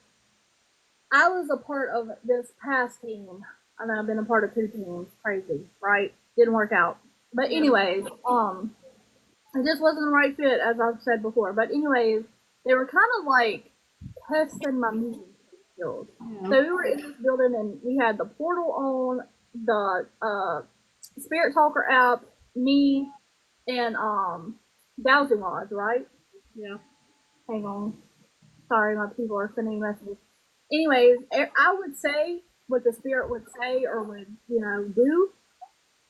I was a part of this past team. I know I've been a part of two teams. Crazy, right? Didn't work out. But anyways, it just wasn't the right fit, as I've said before. But anyways, they were kind of like testing my music skills. Yeah. So we were in this building, and we had the portal on, the Spirit Talker app, me, and Dowsing Rods, right? Yeah. Hang on. Sorry, my people are sending messages. Anyways, I would say what the spirit would say or would, do.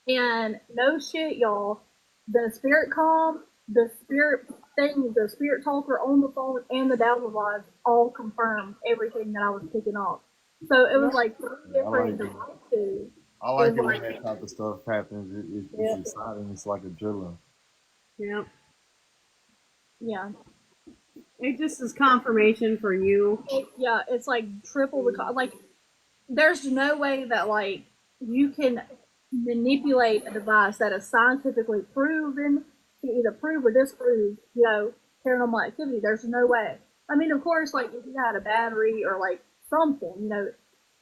And no shit, y'all. The spirit calm, the spirit thing, the spirit talker on the phone, and the download live all confirmed everything that I was picking up. So it was like three different devices. I like it when that type of stuff happens. It's exciting. It's like adrenaline. Yeah. Yeah. It just is confirmation for you. It's like triple the like. There's no way that like you can manipulate a device that is scientifically proven to either prove or disprove, paranormal activity. There's no way. I mean, of course, like if you had a battery or like something,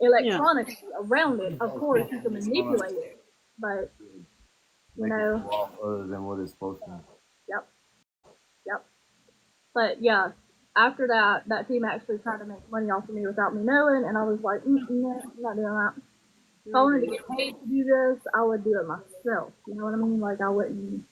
electronically around it, of course you can manipulate it. But Make it go off other than what it's supposed to. Yep. But yeah, after that team actually tried to make money off of me without me knowing, and I was like, no, I'm not doing that. If I wanted to get paid to do this, I would do it myself. You know what I mean? Like I wouldn't,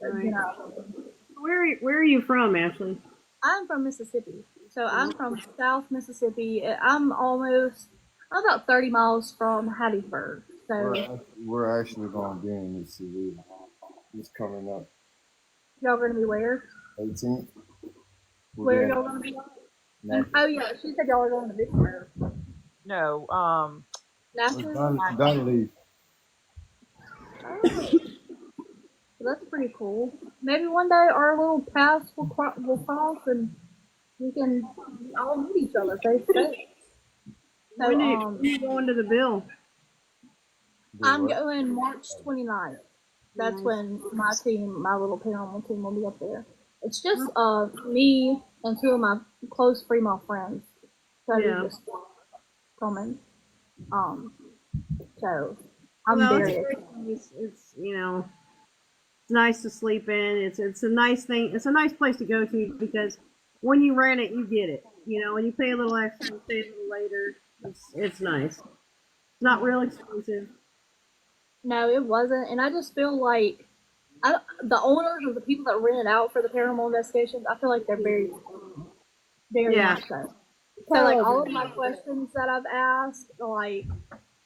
Right. Where are you from, Ashley? I'm from Mississippi, so I'm from South Mississippi. I'm about 30 miles from Hattiesburg. So we're actually going to be in Mississippi. It's coming up. y'all gonna be where? 18th. Where y'all gonna be? Oh yeah, she said y'all are going to Vicksburg. No, Nashville. Dunleavy. Oh, that's pretty cool. Maybe one day our little paths will cross and we can all meet each other face to face. So, when are you going to the Bill? I'm going March 29th. That's when my little paranormal team, will be up there. It's just me and two of my close female friends. So Yeah. just coming. So I'm very excited. It's nice to sleep in. It's a nice thing. It's a nice place to go to because when you rent it, you get it. When you pay a little extra, you pay a little later. It's nice. It's not real expensive. No, it wasn't, and I just feel like the owners or the people that rent it out for the paranormal investigations, I feel like they're very, very much so. So like all of my questions that I've asked, like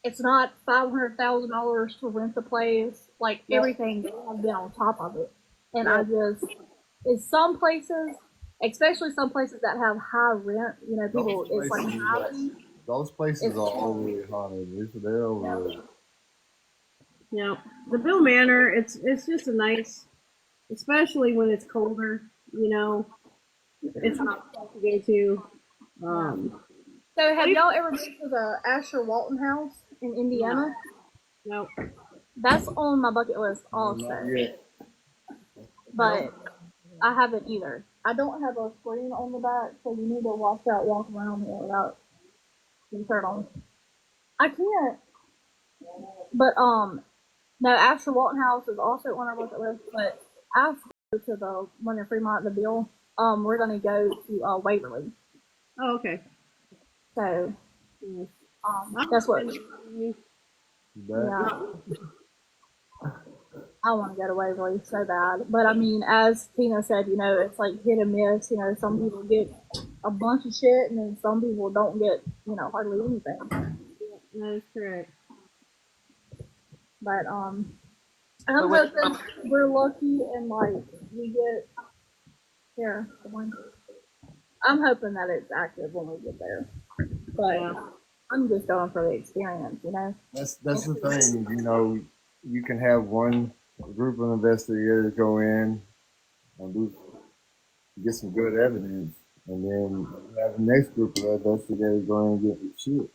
it's not $500,000 to rent the place. Like everything has been on top of it, and I just it's some places, especially some places that have high rent. People it's like those places are overly haunted. They're overrated. Yeah, the Bill Manor. It's just a nice, especially when it's colder. It's not fun to go to. So have y'all ever been to the Asher Walton House in Indiana? No. That's on my bucket list also. But I haven't either. I don't have a screen on the back, so you need to watch out walk around here without being turned on. I can't. But no, Asher Walton House is also on our bucket list, but after we go to the one in Fremont, the Bill, we're gonna go to Waverly. Oh, okay. So that's what. Yeah. I want to go to Waverly so bad. But I mean, as Tina said, it's like hit and miss. Some people get a bunch of shit, and then some people don't get, hardly anything. That is correct. But I'm hoping we're lucky and like we get here. I'm hoping that it's active when we get there. But I'm just going for the experience, That's the thing, you can have one group of investigators go in, and do get some good evidence, and then have the next group of investigators go and get the shit.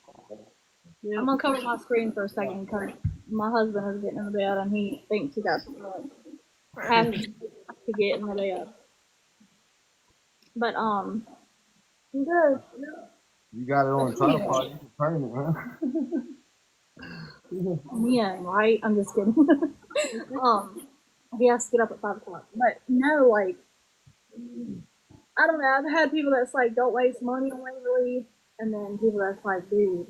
I'm gonna cover my screen for a second because my husband is getting in the bed and he thinks he got has to get in the bed. But I'm good. You got it on tripod, you can turn it, man. Yeah, right? I'm just kidding. He has to get up at 5 o'clock. But no, like I don't know. I've had people that's like, don't waste money on Waverly, and then people that's like, dude,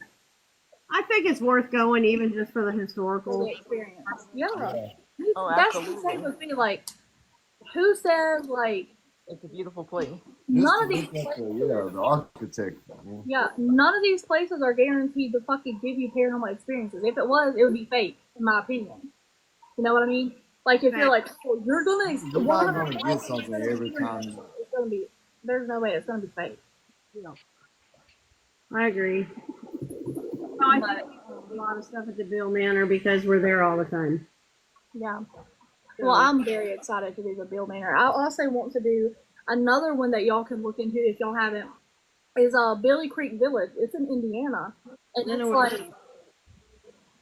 I think it's worth going even just for the for historical. the experience. Yeah, Oh, that's the absolutely. same with me. Like, who says like It's a beautiful place. Just none to of these look at places? the architecture. Yeah, none of these places are guaranteed to fucking give you paranormal experiences. If it was, it would be fake, in my opinion. You know what I mean? Like if you're like, oh, you're gonna You're not 100, gonna get something every time. it's gonna be. There's no way it's gonna be fake. I agree. No, I think we do a lot of stuff at the Bill Manor because we're there all the time. Yeah. Well, I'm very excited to do the Bill Manor. I also want to do another one that y'all can look into if y'all haven't. Is Billy Creek Village. It's in Indiana, and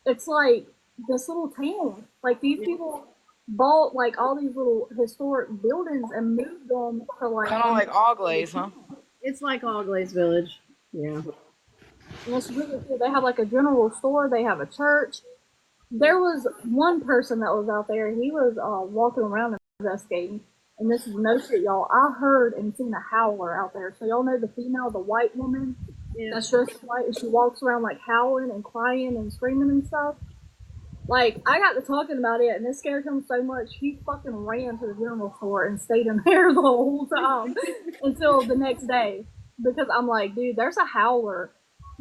it's like this little town. Like these people bought like all these little historic buildings and moved them to like. Kind of like Oglays, huh? It's like All Glaze Village. Yeah. And it's really cool. They have like a general store. They have a church. There was one person that was out there. He was walking around investigating. And this is no shit, y'all. I heard and seen a howler out there. So y'all know the female, the white woman that's dressed white, and she walks around like howling and crying and screaming and stuff. Like I got to talking about it, and it scared him so much he fucking ran to the general store and stayed in there the whole time until the next day. Because I'm like, dude, there's a howler.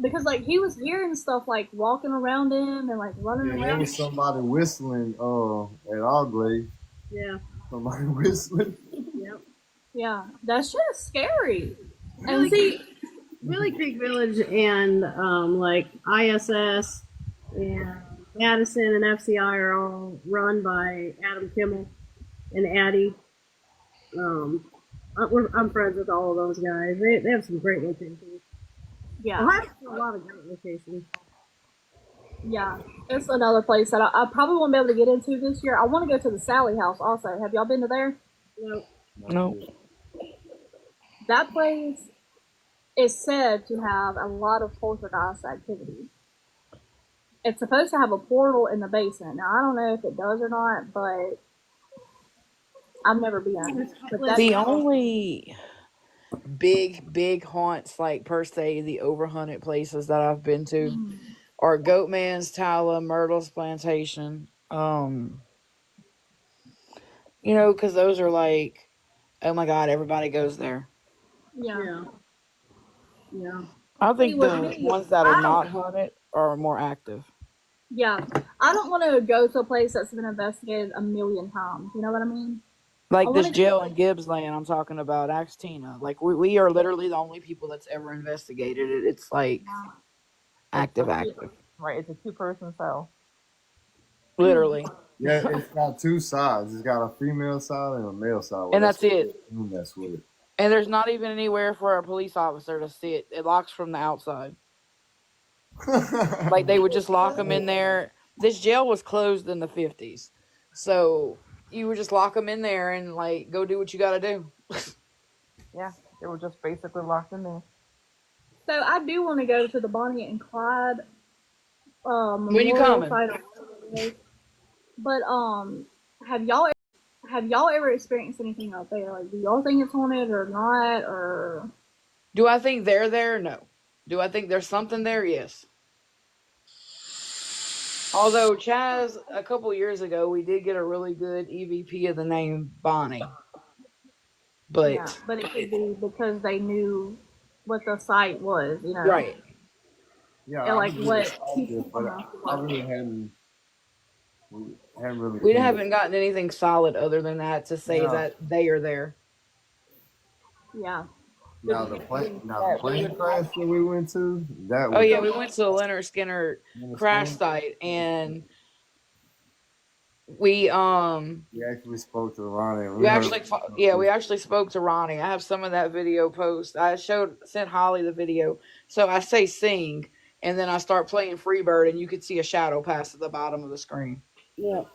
Because like he was hearing stuff like walking around him and like running Yeah, there around. was somebody whistling at Oglaze. Yeah. Somebody whistling. Yep. Yeah, that's just scary. Billy And see, Billy Creek Village and like ISS and Madison and FCI are all run by Adam Kimmel and Addie. I'm friends with all of those guys. They have some great locations. yeah, Ohio's got a lot of great locations. yeah, it's another place that I probably won't be able to get into this year. I want to go to the Sally House also. Have y'all been to there? Nope. No. That place is said to have a lot of poltergeist activity. It's supposed to have a portal in the basement. Now I don't know if it does or not, but I've never been. But that's The only big haunts, like per se, the overhunted places that I've been to are Goatman's, Tala, Myrtle's Plantation. Because those are like, oh my god, everybody goes there. yeah. Yeah. Yeah. I See, think with the me, ones that are I not don't. haunted are more active. Yeah, I don't want to go to a place that's been investigated a million times. You know what I mean? I Like want this to go. jail in Gibbsland I'm talking about, Axtina. Like we are literally the only people that's ever investigated it. It's like active, active. Right, it's a two-person cell. Literally. Yeah, it's got two sides. It's got a female side and a male side. Well, And that's it. you mess with it. And there's not even anywhere for a police officer to sit. It locks from the outside. Like they would just lock them in there. This jail was closed in the 50s. So you would just lock them in there and like go do what you got to do. Yeah, they were just basically locked in there. So I do want to go to the Bonnie and Clyde When you Memorial coming? Site. But have y'all ever experienced anything out there? Like, do y'all think it's haunted or not? Or Do I think they're there? No. Do I think there's something there? Yes. Although Chaz, a couple years ago, we did get a really good EVP of the name Bonnie. yeah, But but it could be because they knew what the site was. You know, right. Yeah, and like I really what liked it, but I really hadn't really. We haven't gotten anything solid other than that to say Now, that they are there. yeah. the plane crash that we went to, that Oh was yeah, we went to the Leonard Skinner crash site, and we actually spoke to Ronnie. And we we heard. actually we actually spoke to Ronnie. I have some of that video post. I sent Holly the video. So I say sing, and then I start playing Freebird, and you could see a shadow pass at the bottom of the screen. Yep.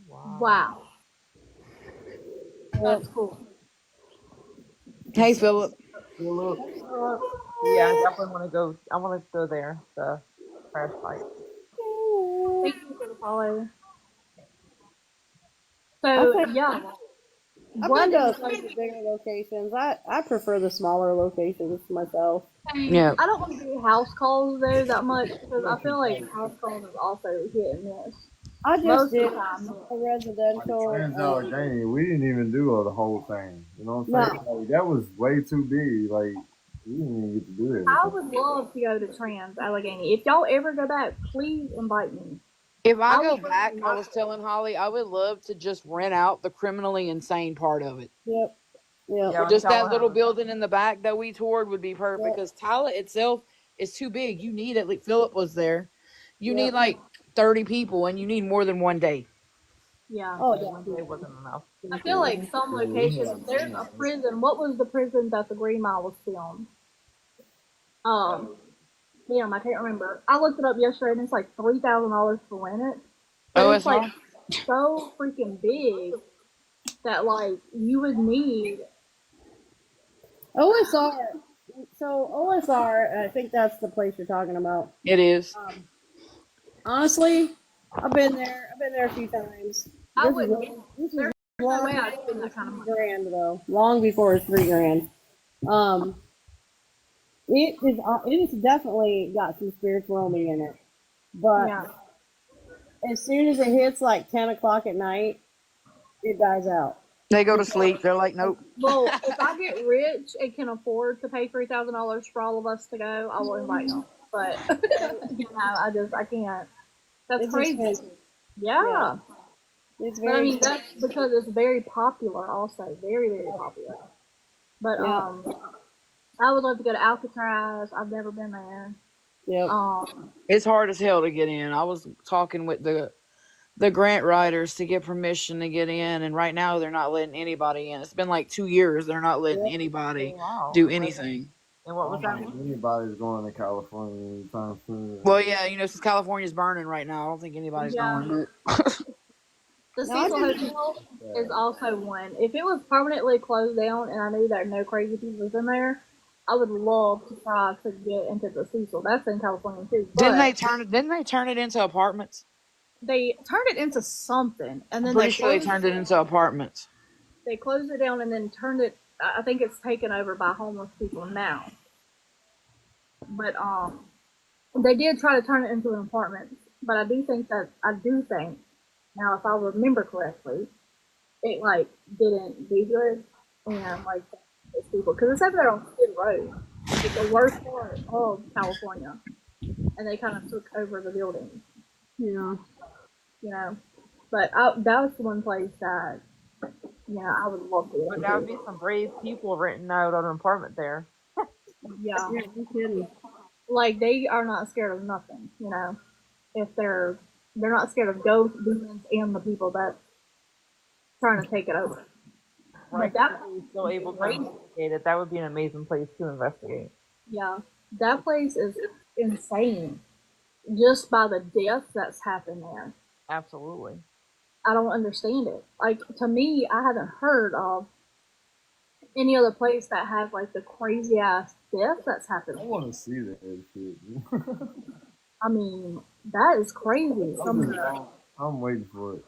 Wow. Wow. Yep. That's cool. Hey, Philip. Philip. Yeah, I definitely want to go. I want to go there. The crash site. Thank you for the follow. I So think yeah, I've what been to a is bunch of bigger locations. I prefer the smaller locations myself. Yeah. I don't want to do house calls though that much because I feel like Like house calls is also hit and miss. I just Most of did the time, a residential. Trans Allegheny, we didn't even do the whole thing. You know what I'm saying? No, Like, that was way too big. Like we didn't even get to do I everything. would love to go to Trans Allegheny. If y'all ever go back, please invite me. If I I go would back, I love was telling Holly I would love to just rent out the criminally insane part of it. yep, yep, Yeah, Just tell that little him. building in the back that we toured would be perfect yep, because Tyler itself is too big. You need at least Philip was there. You need yep. like 30 people, and you need more than one day. yeah. Oh, Yeah, one day definitely. wasn't enough. I feel like some locations. There's a prison. What was the prison that the Green Mile was filmed? Um, I can't remember. I looked it up yesterday, and it's like $3,000 to rent it. But it's like OSR. so freaking big that like you would need. OSR. So OSR, I think that's the place you're talking about. It is. Honestly, I've been there. I've been there a few times. I This is wouldn't. this is There's no long way I'd before spend it that was kind of money. $3,000 though. Long before it was $3,000. Um, it is definitely got some spirits roaming in it, but Yeah. as soon as it hits like 10 o'clock at night, it dies out. They go to sleep. They're like, nope. Well, if I get rich and can afford to pay $3,000 for all of us to go, I will invite y'all. But I can't. That's It's crazy. expensive. Yeah, Yeah. it's But I very mean, expensive. that's because it's very popular, also very, very popular. But Yeah, I would love to go to Alcatraz. I've never been there. yep. It's hard as hell to get in. I was talking with the grant writers to get permission to get in, and right now they're not letting anybody in. It's been like 2 years. They're not letting Yep. anybody Oh, wow. do anything. And I what was don't that? think anybody's going to California anytime soon. Well, yeah, since California's burning right now, I don't think anybody's Yeah. going. The No, I Cecil just Hotel is also one. If it was permanently closed down and I knew that no crazy people was in there, I would love to try to get into the Cecil. That's in California too. Didn't they But turn it? Didn't they turn it into apartments? they turned it into something, and I'm then they pretty sure they closed turned it into apartments. it down, and then turned it. I think it's taken over by homeless people now. But they did try to turn it into an apartment. But I do think now, if I remember correctly, it like didn't do good, and like those people because it's over there on Skid Row, like the worst part of California, and they kind of took over the building, yeah. you know. But that was the one place that I would love to But go that would to. be some brave people renting out an apartment there. Yeah, Yeah, no kidding. like they are not scared of nothing, If they're not scared of ghosts, demons, and the people that's trying to take it over. Right? But that If you're still able to great. investigate it, that would be an amazing place to investigate. Yeah, that place is insane. Just by the death that's happened there. Absolutely. I don't understand it. Like to me, I haven't heard of any other place that has like the crazy ass death that's happened. I want to see that shit. I mean, that is crazy. I'm waiting for it.